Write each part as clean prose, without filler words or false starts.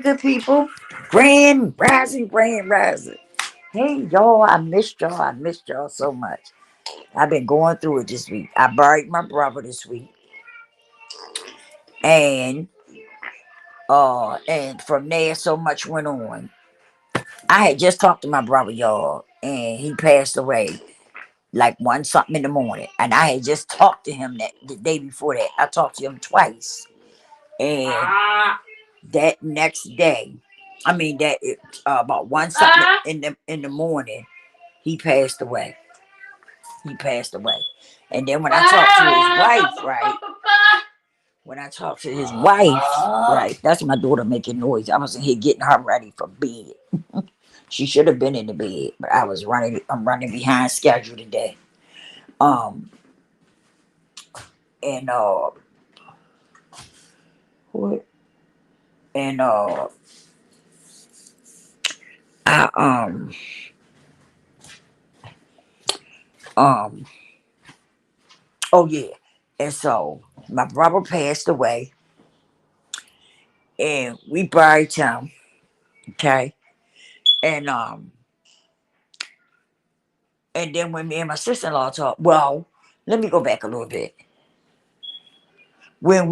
good people. Grand rising, grand rising. Hey, y'all, I missed y'all. I missed y'all so much. I've been going through it this week. I buried my brother this week. And and from there so much went on. I had just talked to my brother, y'all, and he passed away like one something in the morning. And I had just talked to him that the day before that. I talked to him twice. And that next day, I mean that about one something in the morning, he passed away. He passed away. And then when I talked to his wife, right? When I talked to his wife, right? That's my daughter making noise. I was in here getting her ready for bed. She should have been in the bed, but I'm running behind schedule today. Um and what and I um oh yeah. And so my brother passed away and we buried him, okay? And and then when me and my sister-in-law talked, well, let me go back a little bit. When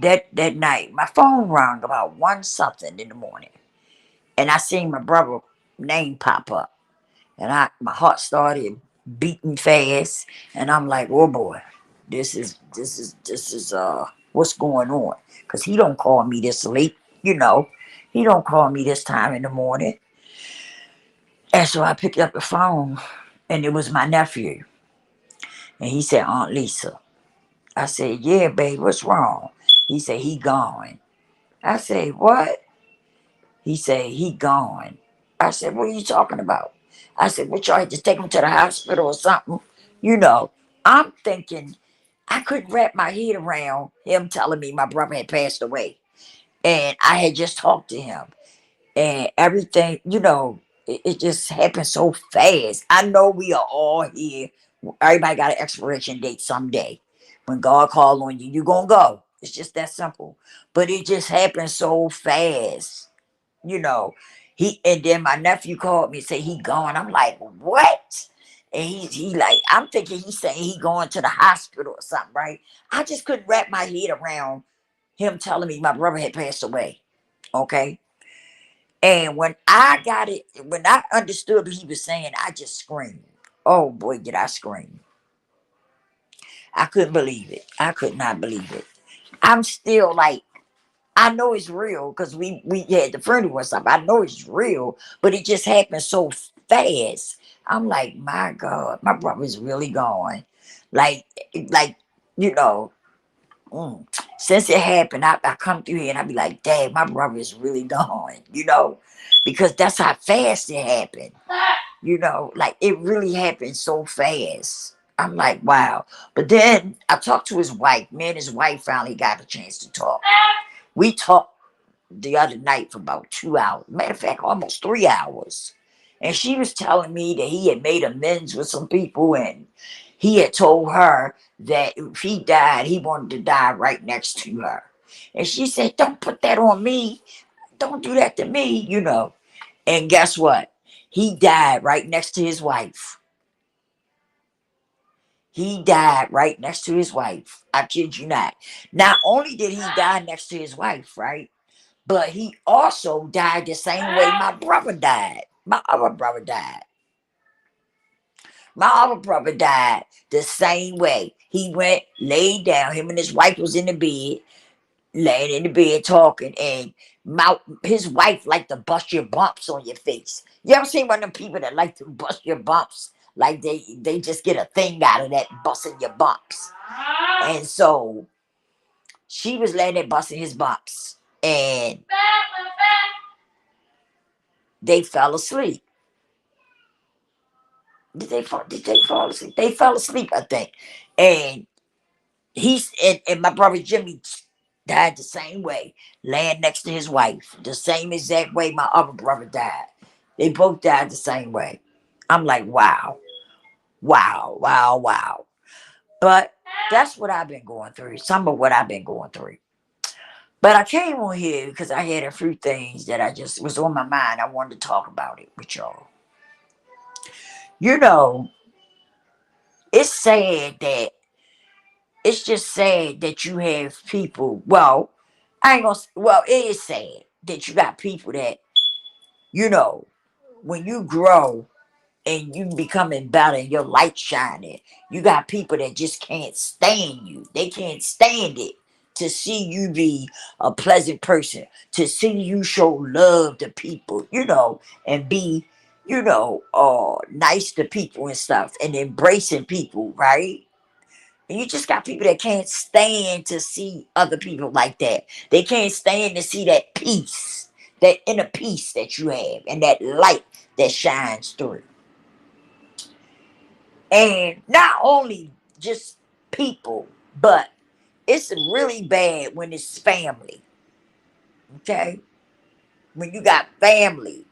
that night, my phone rang about one something in the morning, and I seen my brother name pop up, and my heart started beating fast, and I'm like, oh boy, this is what's going on? Cause he don't call me this late, you know, he don't call me this time in the morning, and so I picked up the phone, and it was my nephew, and he said, Aunt Lisa. I said, yeah, babe, what's wrong? He said, he gone. I said, what? He said, he gone. I said, what are you talking about? I said, what, y'all had to take him to the hospital or something? You know, I'm thinking, I couldn't wrap my head around him telling me my brother had passed away. And I had just talked to him. And everything, it just happened so fast. I know we are all here. Everybody got an expiration date someday. When God called on you, you gonna go. It's just that simple. But it just happened so fast, you know. And then my nephew called me and said he gone. I'm like, what? And he like, I'm thinking he's saying he going to the hospital or something, right? I just couldn't wrap my head around him telling me my brother had passed away. Okay. And when I understood what he was saying, I just screamed. Oh boy, did I scream. I couldn't believe it. I could not believe it. I'm still like, I know it's real because we had the funeral and stuff. I know it's real, but it just happened so fast. I'm like, my God, my brother's really gone. Like, like, you know, mm. Since it happened, I come through here and I be like, Dad, my brother is really gone, because that's how fast it happened. Like it really happened so fast. I'm like, wow. But then I talked to his wife. Me and his wife finally got a chance to talk. We talked the other night for about 2 hours. Matter of fact, almost 3 hours. And she was telling me that he had made amends with some people and he had told her that if he died, he wanted to die right next to her. And she said, don't put that on me. Don't do that to me. And guess what? He died right next to his wife. He died right next to his wife. I kid you not. Not only did he die next to his wife, right? But he also died the same way my brother died. My other brother died. My other brother died the same way. He went, laid down. Him and his wife was in the bed, laying in the bed talking, and his wife liked to bust your bumps on your face. You ever seen one of them people that like to bust your bumps? Like they just get a thing out of that busting your bumps. And so she was laying there busting his bumps. And they fell asleep. Did they fall asleep? They fell asleep, I think. And and my brother Jimmy died the same way, laying next to his wife, the same exact way my other brother died. They both died the same way. I'm like, wow, wow, wow, wow. But that's what I've been going through. Some of what I've been going through. But I came on here because I had a few things that I just was on my mind. I wanted to talk about it with y'all. You know, it's sad that it's just sad that you have people. Well, I ain't gonna. Well, it is sad that you got people that you know when you grow and you becoming better and your light shining, you got people that just can't stand you. They can't stand it to see you be a pleasant person, to see you show love to people, and be, nice to people and stuff and embracing people, right? And you just got people that can't stand to see other people like that. They can't stand to see that peace, that inner peace that you have, and that light that shines through. And not only just people, but it's really bad when it's family. Okay? When you got family,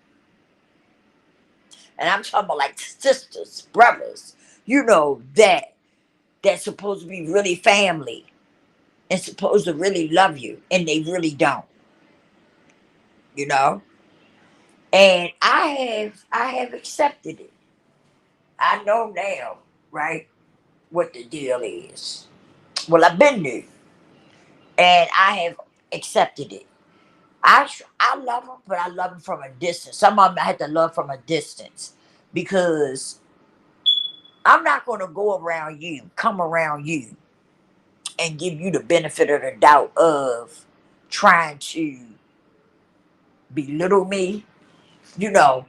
and I'm talking about like sisters, brothers, that's supposed to be really family and supposed to really love you, and they really don't, you know? And I have accepted it. I know now, right, what the deal is. Well, I've been there, and I have accepted it. I love them, but I love them from a distance. Some of them I had to love from a distance because I'm not going to go around you, come around you, and give you the benefit of the doubt of trying to belittle me, you know,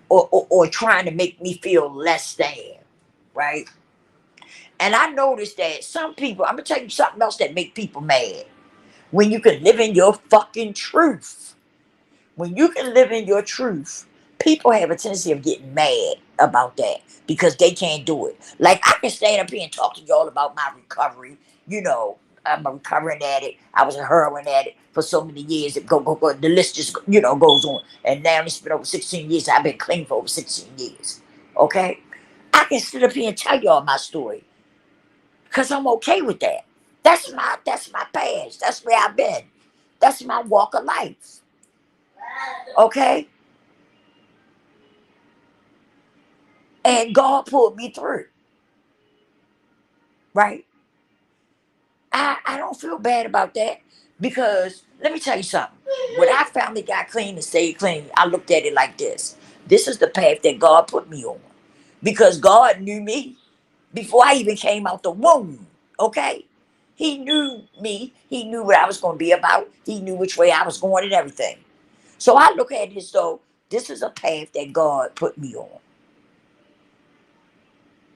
or trying to make me feel less than, right? And I noticed that some people, I'm going to tell you something else that make people mad. When you can live in your fucking truth. When you can live in your truth, people have a tendency of getting mad about that because they can't do it. Like I can stand up here and talk to y'all about my recovery. I'm a recovering addict. I was a heroin addict for so many years. Go. The list just goes on. And now it's been over 16 years. I've been clean for over 16 years. Okay, I can sit up here and tell y'all my story because I'm okay with that. That's my past. That's where I've been. That's my walk of life. Okay, and God pulled me through, right? I don't feel bad about that because let me tell you something. When I finally got clean and stayed clean, I looked at it like this. This is the path that God put me on because God knew me before I even came out the womb, okay? He knew me. He knew what I was going to be about. He knew which way I was going and everything. So I look at it as though this is a path that God put me on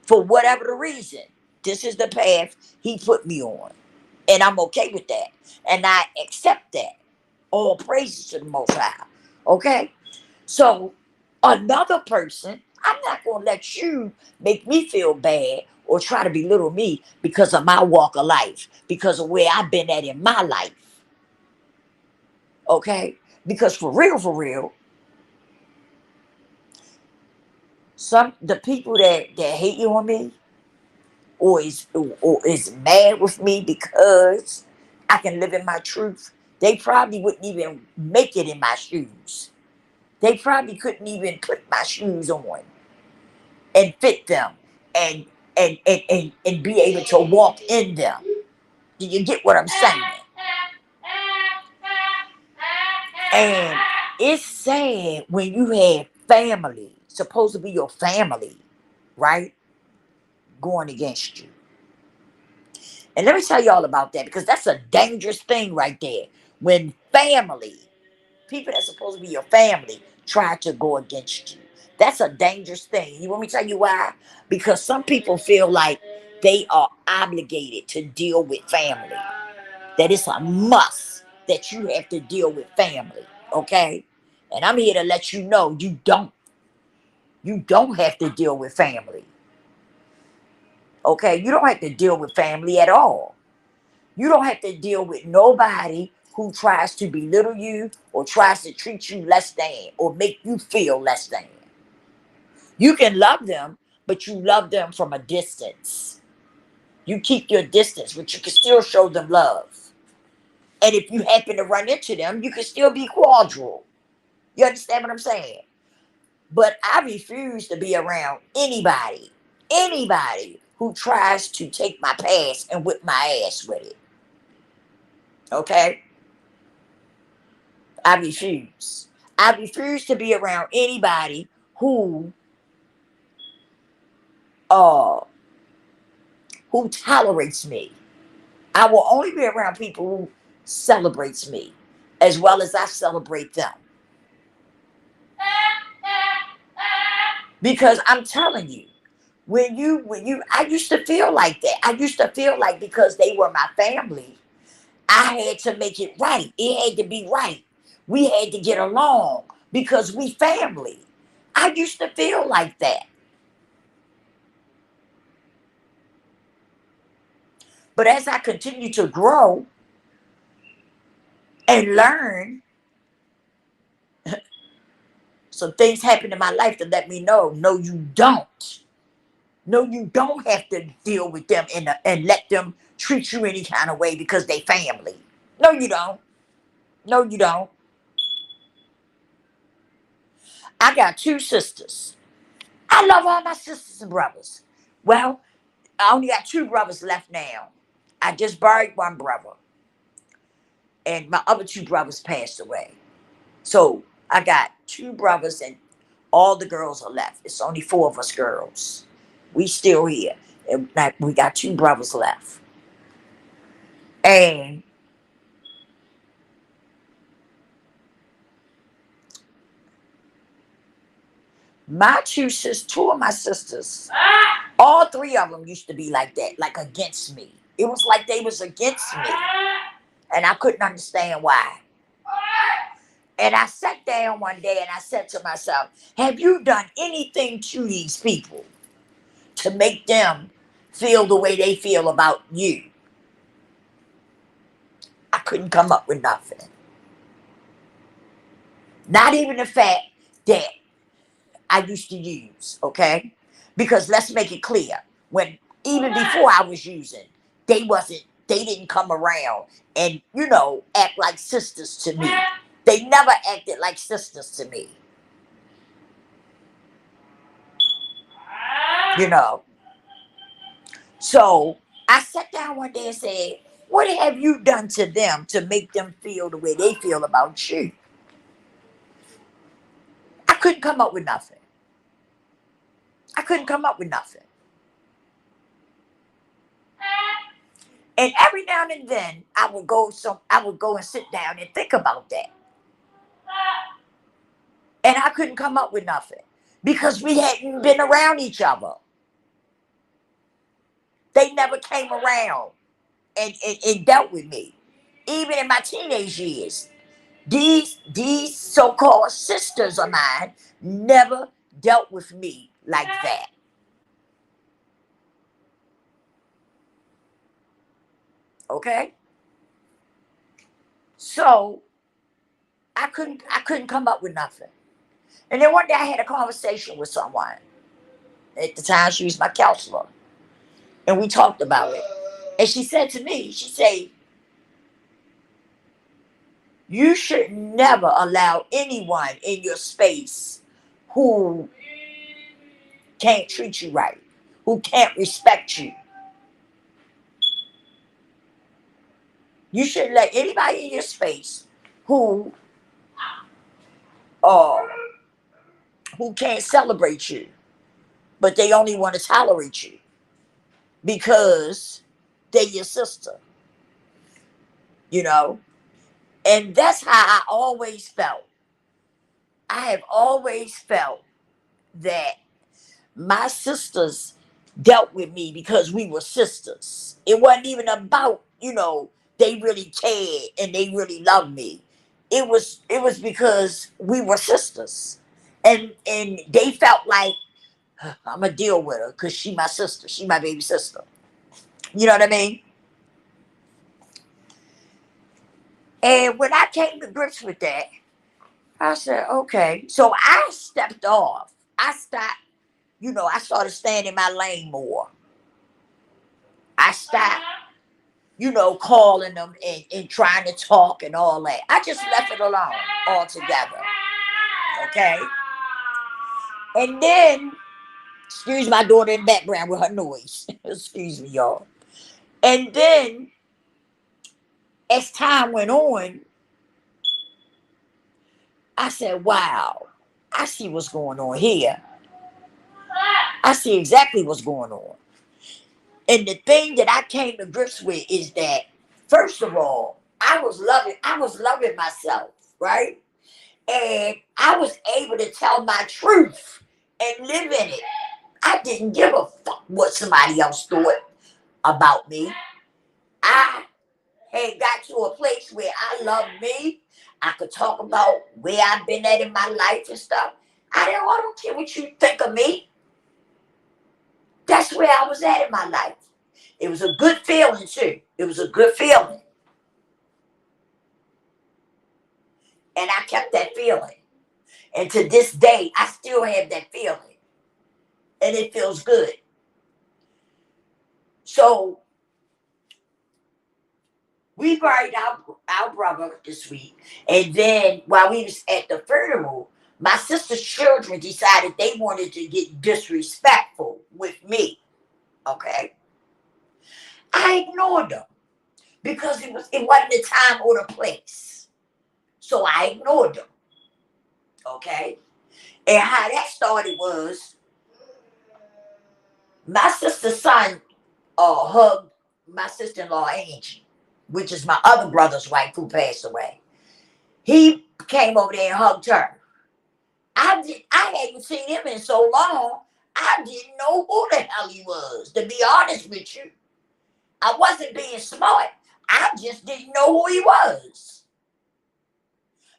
for whatever the reason. This is the path He put me on. And I'm okay with that. And I accept that. All praises to the Most High. Okay? So, another person, I'm not going to let you make me feel bad or try to belittle me because of my walk of life, because of where I've been at in my life. Okay? Because for real, the people that hate you on me or is mad with me because I can live in my truth, they probably wouldn't even make it in my shoes. They probably couldn't even put my shoes on and fit them and and be able to walk in them. Do you get what I'm saying? And it's sad when you have family, supposed to be your family, right, going against you. And let me tell y'all about that because that's a dangerous thing right there. When family, people that's supposed to be your family, try to go against you. That's a dangerous thing. You want me to tell you why? Because some people feel like they are obligated to deal with family. That it's a must that you have to deal with family. Okay? And I'm here to let you know you don't. You don't have to deal with family. Okay? You don't have to deal with family at all. You don't have to deal with nobody who tries to belittle you or tries to treat you less than or make you feel less than. You can love them, but you love them from a distance. You keep your distance, but you can still show them love. And if you happen to run into them, you can still be cordial. You understand what I'm saying? But I refuse to be around anybody who tries to take my past and whip my ass with it. Okay? I refuse. I refuse to be around anybody uh who tolerates me. I will only be around people who celebrates me as well as I celebrate them. Because I'm telling you, when you I used to feel like that. I used to feel like because they were my family, I had to make it right. It had to be right. We had to get along because we family. I used to feel like that. But as I continue to grow and learn, some things happen in my life to let me know, no, you don't. No, you don't have to deal with them and let them treat you any kind of way because they family. No, you don't. No, you don't. I got two sisters. I love all my sisters and brothers. Well, I only got two brothers left now. I just buried one brother, and my other two brothers passed away. So I got two brothers, and all the girls are left. It's only four of us girls. We still here, and like we got two brothers left. And my two of my sisters, all three of them used to be like that, like against me. It was like they was against me, and I couldn't understand why. And I sat down one day and I said to myself, have you done anything to these people to make them feel the way they feel about you? I couldn't come up with nothing. Not even the fact that I used to use, okay? Because let's make it clear, when even before I was using, they didn't come around and, act like sisters to me. They never acted like sisters to me. You know. So I sat down one day and said, what have you done to them to make them feel the way they feel about you? I couldn't come up with nothing. I couldn't come up with nothing. And every now and then I would go and sit down and think about that. And I couldn't come up with nothing. Because we hadn't been around each other. They never came around and dealt with me. Even in my teenage years. These so-called sisters of mine never dealt with me like that. Okay? So I couldn't come up with nothing. And then one day I had a conversation with someone. At the time she was my counselor. And we talked about it. And she said to me, she said, you should never allow anyone in your space who can't treat you right, who can't respect you. You shouldn't let anybody in your space who uh who can't celebrate you, but they only want to tolerate you because they're your sister, you know? And that's how I always felt. I have always felt that my sisters dealt with me because we were sisters. It wasn't even about, they really cared and they really loved me. It was because we were sisters. And they felt like I'm gonna deal with her because she my sister. She my baby sister. You know what I mean? And when I came to grips with that, I said, okay. So I stepped off. I stopped, I started staying in my lane more. I stopped, calling them and trying to talk and all that. I just left it alone altogether. Okay. And then, excuse my daughter in the background with her noise. Excuse me, y'all. And then, as time went on, I said, wow, I see what's going on here. I see exactly what's going on. And the thing that I came to grips with is that, first of all, I was loving myself, right? And I was able to tell my truth and live in it. I didn't give a fuck what somebody else thought about me. I had got to a place where I loved me. I could talk about where I've been at in my life and stuff. I don't care what you think of me. That's where I was at in my life. It was a good feeling too. It was a good feeling. And I kept that feeling. And to this day, I still have that feeling. And it feels good. So we buried our brother this week. And then while we was at the funeral, my sister's children decided they wanted to get disrespectful with me. Okay. I ignored them because it wasn't the time or the place. So I ignored them. Okay. And how that started was my sister's son hugged my sister-in-law Angie, which is my other brother's wife who passed away. He came over there and hugged her. I hadn't seen him in so long. I didn't know who the hell he was. To be honest with you, I wasn't being smart. I just didn't know who he was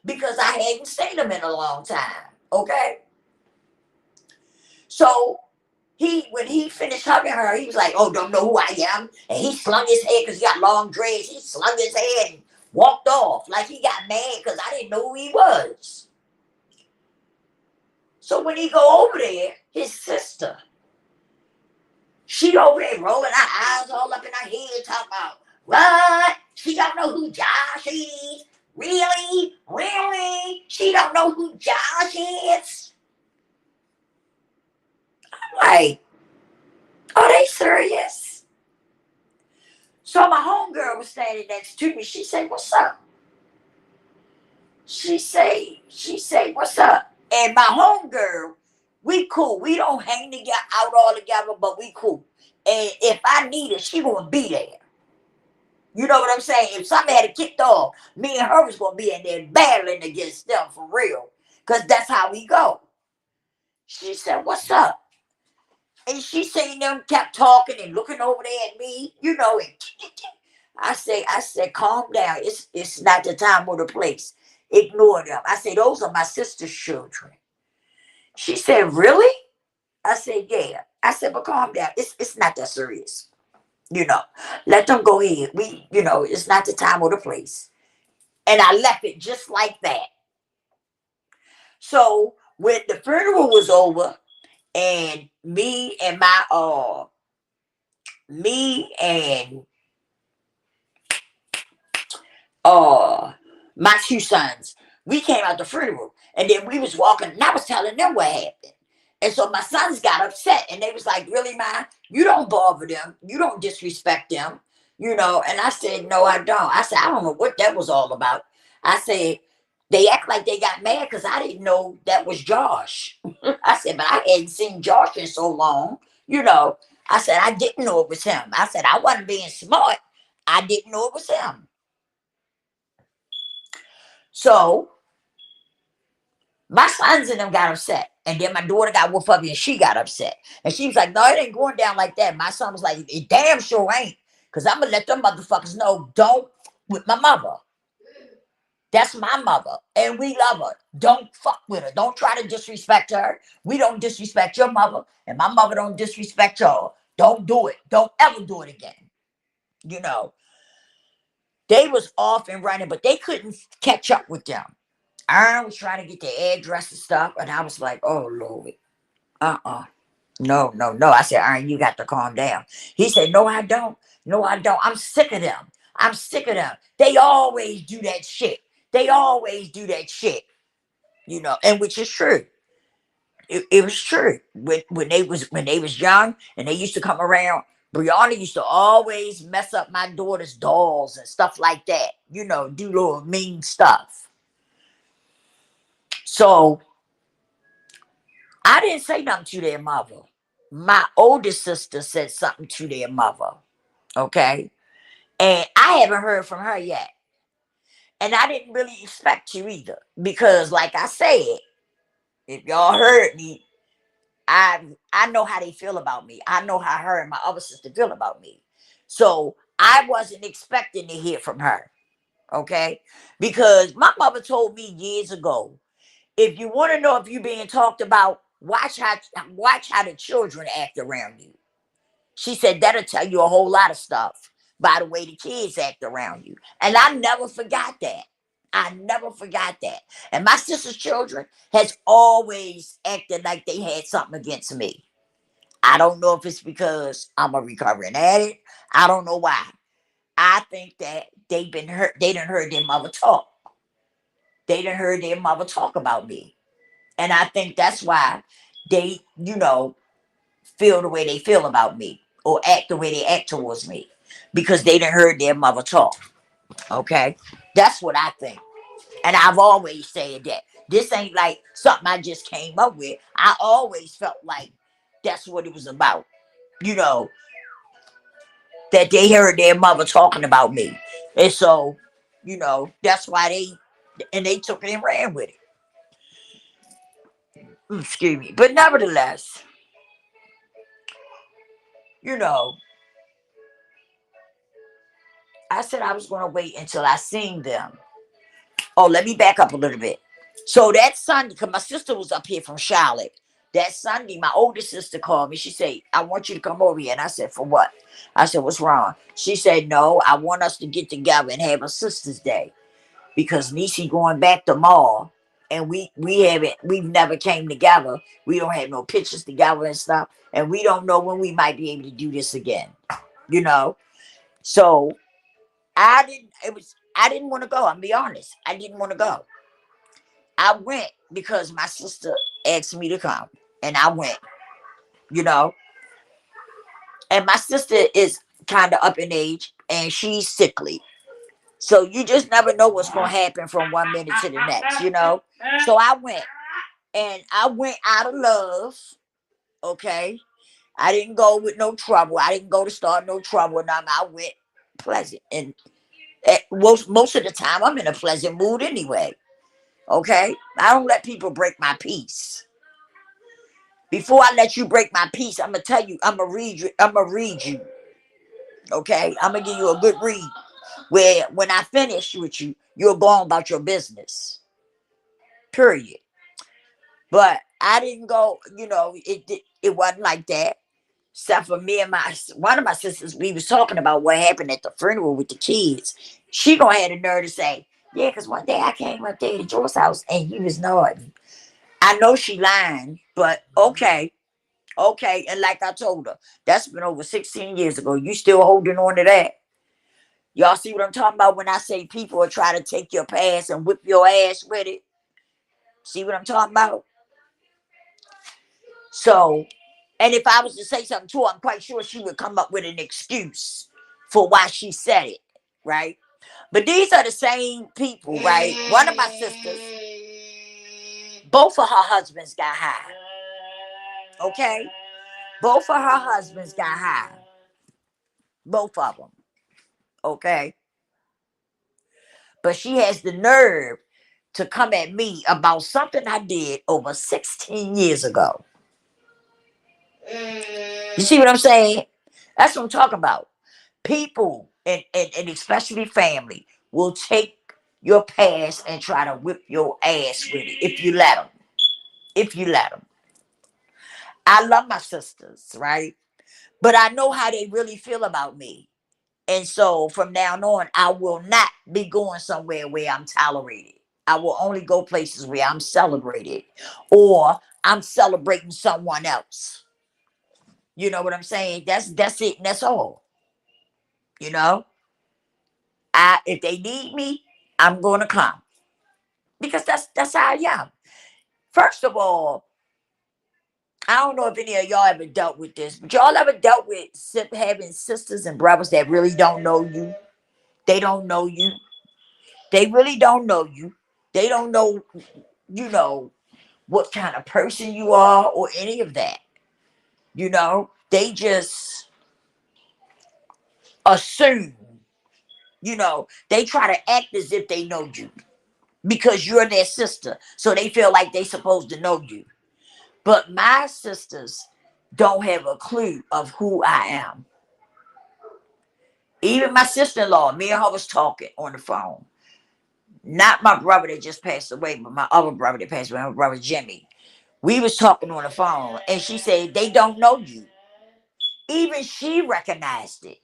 because I hadn't seen him in a long time. Okay, so when he finished hugging her, he was like, "Oh, don't know who I am," and he slung his head because he got long dreads. He slung his head and walked off like he got mad because I didn't know who he was. So when he go over there, his sister, she over there rolling her eyes all up in her head, talking about, what? She don't know who Josh is? Really? Really? She don't know who Josh is? I'm like, are they serious? So my homegirl was standing next to me. She said, what's up? She say, what's up? And my homegirl, we cool. We don't hang together out all together, but we cool. And if I need her, she gonna be there. You know what I'm saying? If something had kicked off, me and her was gonna be in there battling against them for real. Cause that's how we go. She said, what's up? And she seen them kept talking and looking over there at me, and I said, calm down. It's not the time or the place. Ignore them. I said, those are my sister's children. She said, really? I said, yeah. I said, but calm down. It's not that serious. Let them go ahead. It's not the time or the place. And I left it just like that. So when the funeral was over, and me and my two sons, we came out the funeral, and then we was walking, and I was telling them what happened. And so my sons got upset, and they was like, really, Ma? You don't bother them. You don't disrespect them. And I said, no, I don't. I said, I don't know what that was all about. I said, they act like they got mad because I didn't know that was Josh. I said, but I hadn't seen Josh in so long. I said, I didn't know it was him. I said, I wasn't being smart. I didn't know it was him. So my sons and them got upset. And then my daughter got whooped up and she got upset. And she was like, no, it ain't going down like that. My son was like, it damn sure ain't. Because I'm going to let them motherfuckers know, don't with my mother. That's my mother. And we love her. Don't fuck with her. Don't try to disrespect her. We don't disrespect your mother. And my mother don't disrespect y'all. Don't do it. Don't ever do it again. They was off and running, but they couldn't catch up with them. Aaron was trying to get the address and stuff, and I was like, oh, Lord. No. I said, Aaron, you got to calm down. He said, no, I don't. No, I don't. I'm sick of them. I'm sick of them. They always do that shit. They always do that shit. And which is true. It was true. When they was young and they used to come around, Brianna used to always mess up my daughter's dolls and stuff like that. Do little mean stuff. So I didn't say nothing to their mother. My oldest sister said something to their mother. Okay. And I haven't heard from her yet. And I didn't really expect to either. Because like I said, if y'all heard me, I know how they feel about me. I know how her and my other sister feel about me. So I wasn't expecting to hear from her. Okay. Because my mother told me years ago, if you want to know if you're being talked about, watch how the children act around you. She said that'll tell you a whole lot of stuff by the way the kids act around you. And I never forgot that. I never forgot that. And my sister's children has always acted like they had something against me. I don't know if it's because I'm a recovering addict. I don't know why. I think that they've been hurt. They didn't heard their mother talk. They didn't heard their mother talk about me. And I think that's why they, feel the way they feel about me or act the way they act towards me because they didn't heard their mother talk. Okay. That's what I think. And I've always said that. This ain't like something I just came up with. I always felt like that's what it was about. You know, that they heard their mother talking about me. And so, that's why they took it and ran with it. Excuse me. But nevertheless, you know, I said I was going to wait until I seen them. Oh, let me back up a little bit. So that Sunday, because my sister was up here from Charlotte, that Sunday, my oldest sister called me. She said, I want you to come over here. And I said, for what? I said, what's wrong? She said, no, I want us to get together and have a sister's day because Niecy going back to mall. And we've never came together. We don't have no pictures together and stuff. And we don't know when we might be able to do this again. You know? So I didn't want to go. I'm be honest. I didn't want to go. I went because my sister asked me to come. And I went, you know. And my sister is kind of up in age and she's sickly. So you just never know what's gonna happen from one minute to the next. So I went. And I went out of love. Okay. I didn't go with no trouble. I didn't go to start no trouble. And I went pleasant. And most of the time, I'm in a pleasant mood anyway. Okay. I don't let people break my peace. Before I let you break my peace, I'm gonna tell you. I'm gonna read you. I'm gonna read you. Okay. I'm gonna give you a good read. Where when I finish with you, you're going about your business. Period. But I didn't go. It wasn't like that. Except for me and one of my sisters, we was talking about what happened at the funeral with the kids. She gonna have the nerve to say, yeah, because one day I came up there to Joe's house and he was nodding. I know she lying, but okay. Okay. And like I told her, that's been over 16 years ago. You still holding on to that. Y'all see what I'm talking about when I say people are trying to take your past and whip your ass with it? See what I'm talking about? So, and if I was to say something to her, I'm quite sure she would come up with an excuse for why she said it, right? But these are the same people, right? One of my sisters, both of her husbands got high. Okay? Both of her husbands got high. Both of them. Okay? But she has the nerve to come at me about something I did over 16 years ago. You see what I'm saying? That's what I'm talking about. People, and especially family, will take your past and try to whip your ass with it if you let them. If you let them. I love my sisters, right? But I know how they really feel about me. And so from now on, I will not be going somewhere where I'm tolerated. I will only go places where I'm celebrated or I'm celebrating someone else. You know what I'm saying? That's it. And that's all. You know? If they need me, I'm gonna come. Because that's how I am. First of all, I don't know if any of y'all ever dealt with this, but y'all ever dealt with having sisters and brothers that really don't know you? They don't know you. They really don't know you. They don't know, you know, what kind of person you are or any of that. They just assume, they try to act as if they know you because you're their sister. So they feel like they supposed to know you. But my sisters don't have a clue of who I am. Even my sister-in-law, me and her was talking on the phone. Not my brother that just passed away, but my other brother that passed away, my brother Jimmy. We was talking on the phone, and she said, they don't know you. Even she recognized it.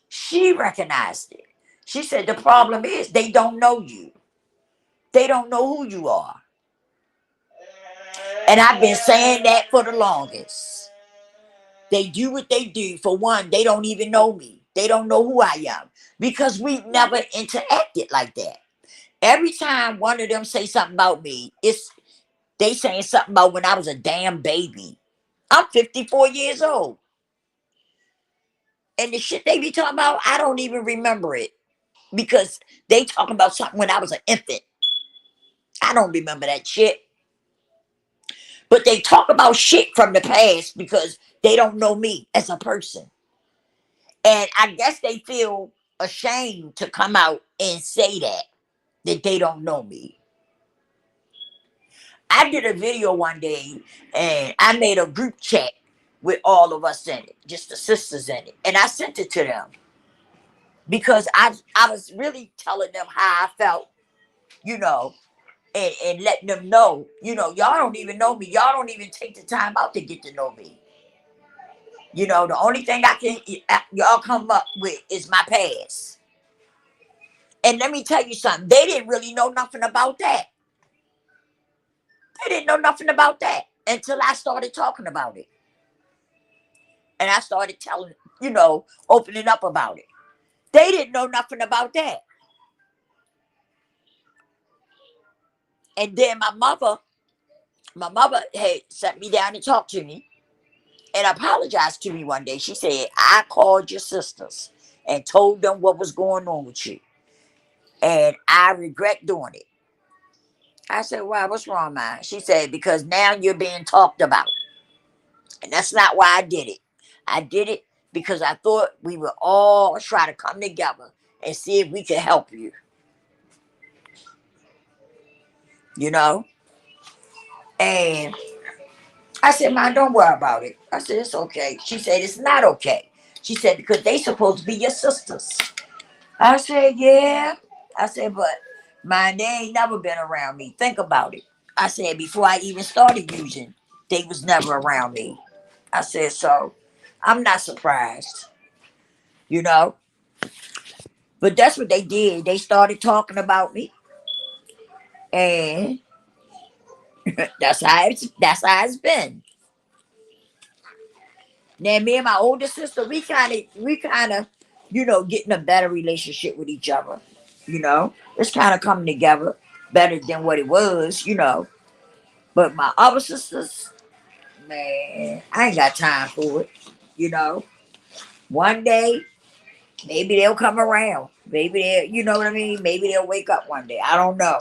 She recognized it. She said, the problem is they don't know you. They don't know who you are. And I've been saying that for the longest. They do what they do. For one, they don't even know me. They don't know who I am because we never interacted like that. Every time one of them say something about me, they saying something about when I was a damn baby. I'm 54 years old. And the shit they be talking about, I don't even remember it because they talking about something when I was an infant. I don't remember that shit. But they talk about shit from the past because they don't know me as a person. And I guess they feel ashamed to come out and say that they don't know me. I did a video one day and I made a group chat with all of us in it, just the sisters in it. And I sent it to them because I was really telling them how I felt, you know, and letting them know, y'all don't even know me. Y'all don't even take the time out to get to know me. The only thing y'all come up with is my past. And let me tell you something. They didn't really know nothing about that. They didn't know nothing about that until I started talking about it. And I started telling, opening up about it. They didn't know nothing about that. And then my mother had sat me down and talked to me and apologized to me one day. She said, I called your sisters and told them what was going on with you. And I regret doing it. I said, why? What's wrong, man? She said, because now you're being talked about. And that's not why I did it. I did it because I thought we would all try to come together and see if we could help you. And I said, man, don't worry about it. I said, it's okay. She said, it's not okay. She said, because they supposed to be your sisters. I said, yeah. I said, but man, they ain't never been around me. Think about it. I said, before I even started using, they was never around me. I said, so I'm not surprised, you know. But that's what they did. They started talking about me. And that's how it's been. Now me and my older sister, we kind of, getting a better relationship with each other. It's kind of coming together better than what it was. But my other sisters, man, I ain't got time for it. You know, one day maybe they'll come around. Maybe you know what I mean. Maybe they'll wake up one day. I don't know.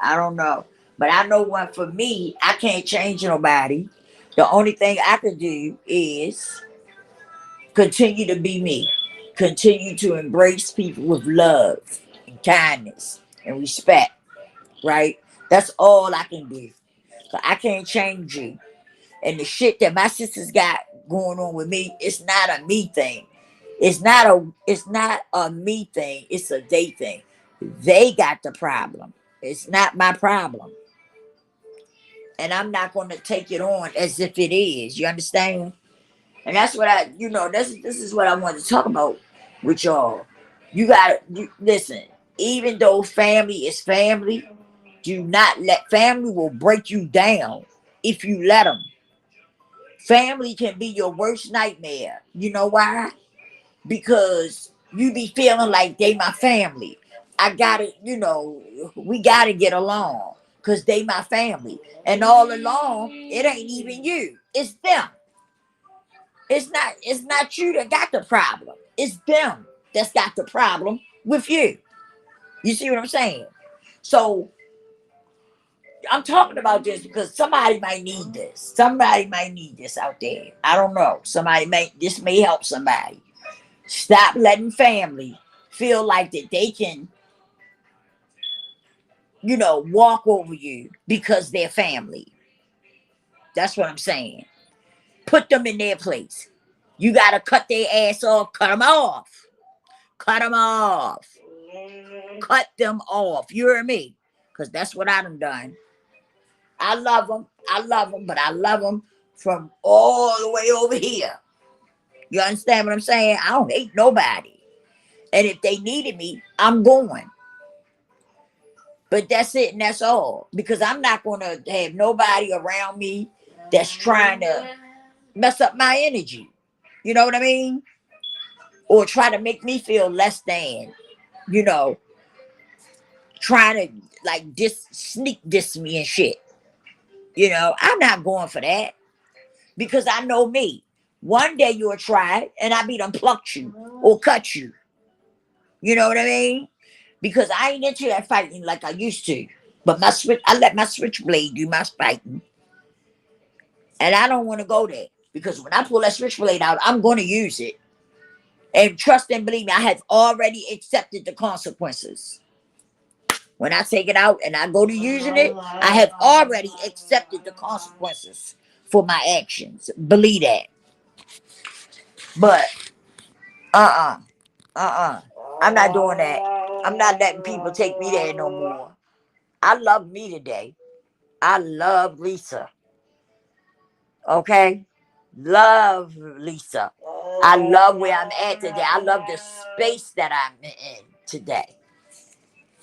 I don't know. But I know one for me, I can't change nobody. The only thing I can do is continue to be me. Continue to embrace people with love and kindness and respect, right? That's all I can do. So I can't change you. And the shit that my sisters got going on with me, it's not a me thing. It's not a me thing. It's a they thing. They got the problem. It's not my problem. And I'm not going to take it on as if it is. You understand? And that's what this is what I want to talk about with y'all. Listen, even though family is family, do not let family will break you down if you let them. Family can be your worst nightmare. You know why? because you be feeling like they my family. I gotta, we gotta get along because they my family. And all along, it ain't even you. It's them. It's not you that got the problem. It's them that's got the problem with you. You see what I'm saying? So I'm talking about this because somebody might need this. Somebody might need this out there. I don't know. This may help somebody. Stop letting family feel like that they can, walk over you because they're family. That's what I'm saying. Put them in their place. You got to cut their ass off. Cut them off. Cut them off. Cut them off. You hear me? Because that's what I done. I love them. I love them, but I love them from all the way over here. You understand what I'm saying? I don't hate nobody. And if they needed me, I'm going. But that's it and that's all. Because I'm not going to have nobody around me that's trying to mess up my energy. You know what I mean? Or try to make me feel less than, trying to like sneak diss me and shit. I'm not going for that because I know me. One day you'll try it and I be done plucked you or cut you. You know what I mean? Because I ain't into that fighting like I used to. But I let my switchblade do my fighting. And I don't want to go there. Because when I pull that switchblade out, I'm going to use it. And trust and believe me, I have already accepted the consequences. When I take it out and I go to using it, I have already accepted the consequences for my actions. Believe that. But, I'm not doing that. I'm not letting people take me there no more. I love me today. I love Lisa. Okay? Love Lisa. I love where I'm at today. I love the space that I'm in today.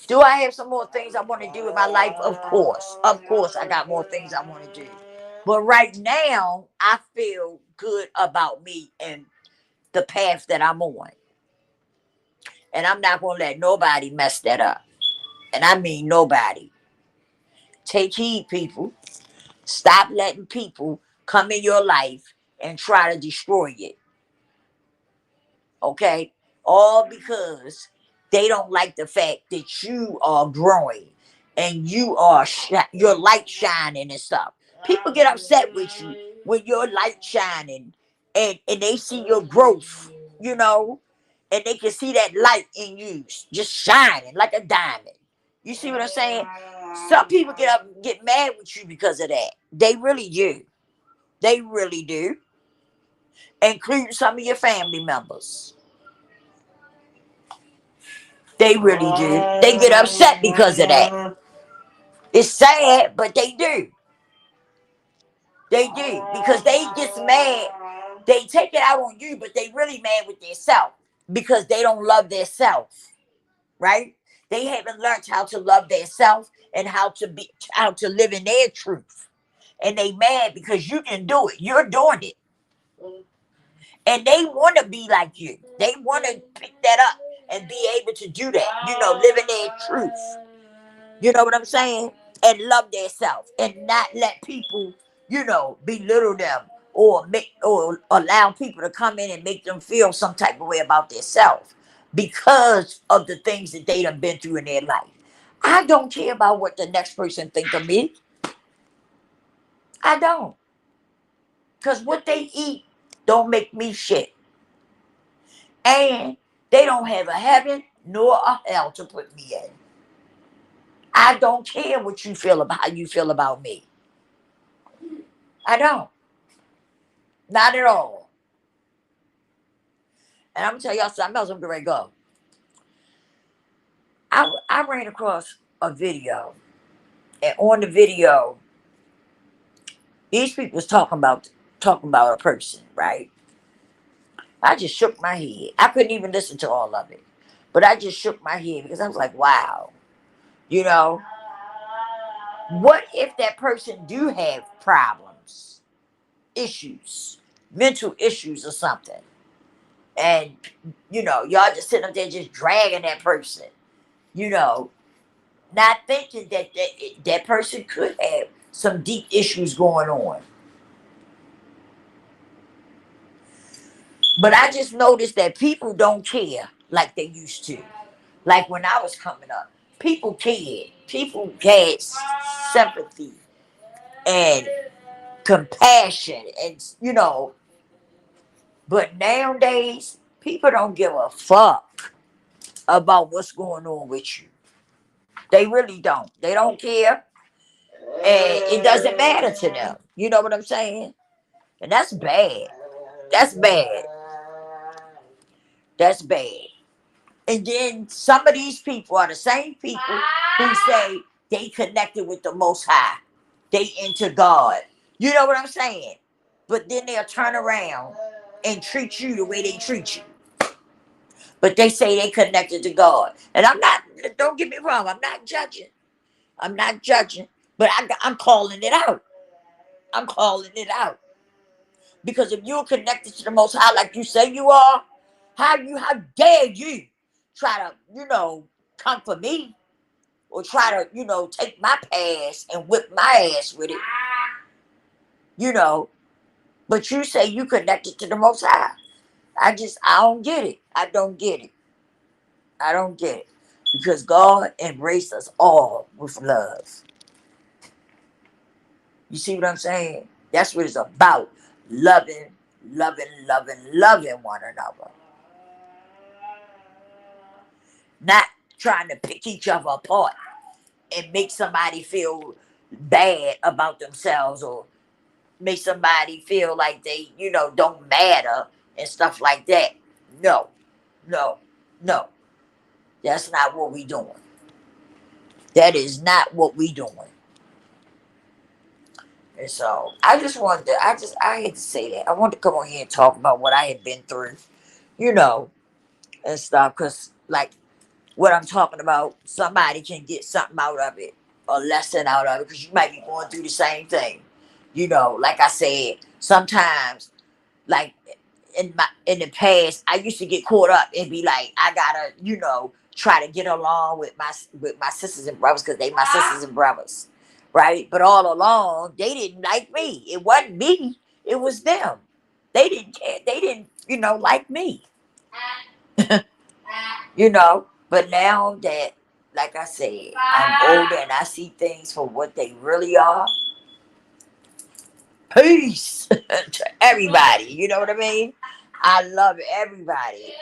Do I have some more things I want to do with my life? Of course. Of course, I got more things I want to do. But right now, I feel good about me and the path that I'm on. And I'm not going to let nobody mess that up. And I mean nobody. Take heed, people. Stop letting people come in your life and try to destroy it. Okay? All because they don't like the fact that you are growing and your light shining and stuff. People get upset with you when your light shining and they see your growth, and they can see that light in you just shining like a diamond. You see what I'm saying? Some people get mad with you because of that. They really do. They really do. Including some of your family members. They really do. They get upset because of that. It's sad, but they do. They do. Because they get mad. They take it out on you, but they really mad with themselves. Because they don't love themselves. Right? They haven't learned how to love themselves and how to live in their truth. And they mad because you can do it. You're doing it. And they want to be like you. They want to pick that up and be able to do that. Live in their truth. You know what I'm saying? And love themselves and not let people, belittle them or allow people to come in and make them feel some type of way about themselves because of the things that they done been through in their life. I don't care about what the next person think of me. I don't. Because what they eat don't make me shit. And they don't have a heaven nor a hell to put me in. I don't care what you feel about how you feel about me. I don't. Not at all. And I'm gonna tell y'all something else. I'm getting ready to go. I ran across a video, and on the video, these people was talking about a person, right? I just shook my head. I couldn't even listen to all of it, but I just shook my head because I was like, wow, you know, what if that person do have problems, issues, mental issues or something? And, y'all just sitting up there just dragging that person, not thinking that person could have some deep issues going on. But I just noticed that people don't care like they used to. Like when I was coming up, people cared. People had sympathy and compassion, and but nowadays people don't give a fuck about what's going on with you. They really don't. They don't care, and it doesn't matter to them. You know what I'm saying? And that's bad. That's bad. That's bad. And then some of these people are the same people who say they connected with the Most High. They into God. You know what I'm saying? But then they'll turn around and treat you the way they treat you. But they say they connected to God. And I'm not, don't get me wrong, I'm not judging. I'm not judging. But I'm calling it out. I'm calling it out. Because if you're connected to the Most High like you say you are, how dare you try to, come for me or try to, take my past and whip my ass with it, but you say you connected to the Most High. I don't get it. I don't get it. I don't get it. Because God embraced us all with love. You see what I'm saying? That's what it's about. Loving, loving one another. Not trying to pick each other apart and make somebody feel bad about themselves or make somebody feel like they, don't matter and stuff like that. No, no, no. That's not what we doing. That is not what we doing. And so I just wanted to, I hate to say that. I wanted to come on here and talk about what I had been through, and stuff. Because, like, what I'm talking about, somebody can get something out of it, a lesson out of it, because you might be going through the same thing. Like I said, sometimes, like in the past, I used to get caught up and be like, I gotta, try to get along with my sisters and brothers because they my sisters and brothers, right? But all along, they didn't like me. It wasn't me. It was them. They didn't care. They didn't, like me. But now that, like I said, I'm older and I see things for what they really are. Peace to everybody. You know what I mean? I love everybody.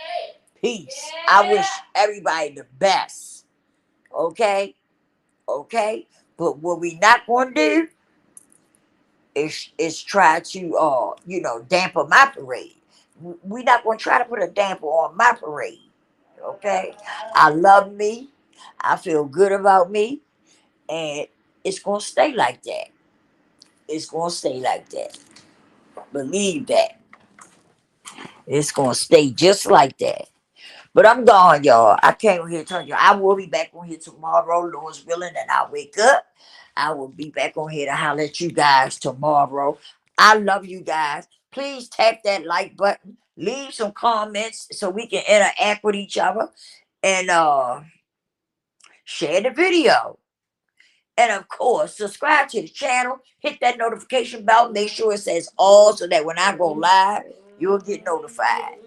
Peace. I wish everybody the best. Okay? Okay? But what we not going to do is try to, damper my parade. We not going to try to put a damper on my parade. Okay? I love me. I feel good about me. And it's going to stay like that. It's going to stay like that. Believe that. It's going to stay just like that. But I'm gone, y'all. I came on here to tell you I will be back on here tomorrow, Lord's willing, and I'll wake up. I will be back on here to holler at you guys tomorrow. I love you guys. Please tap that like button. Leave some comments so we can interact with each other. And share the video. And of course, subscribe to the channel. Hit that notification bell. Make sure it says all so that when I go live, you'll get notified.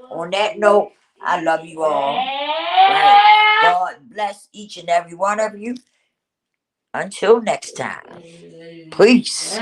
On that note, I love you all. Right. God bless each and every one of you. Until next time. Peace.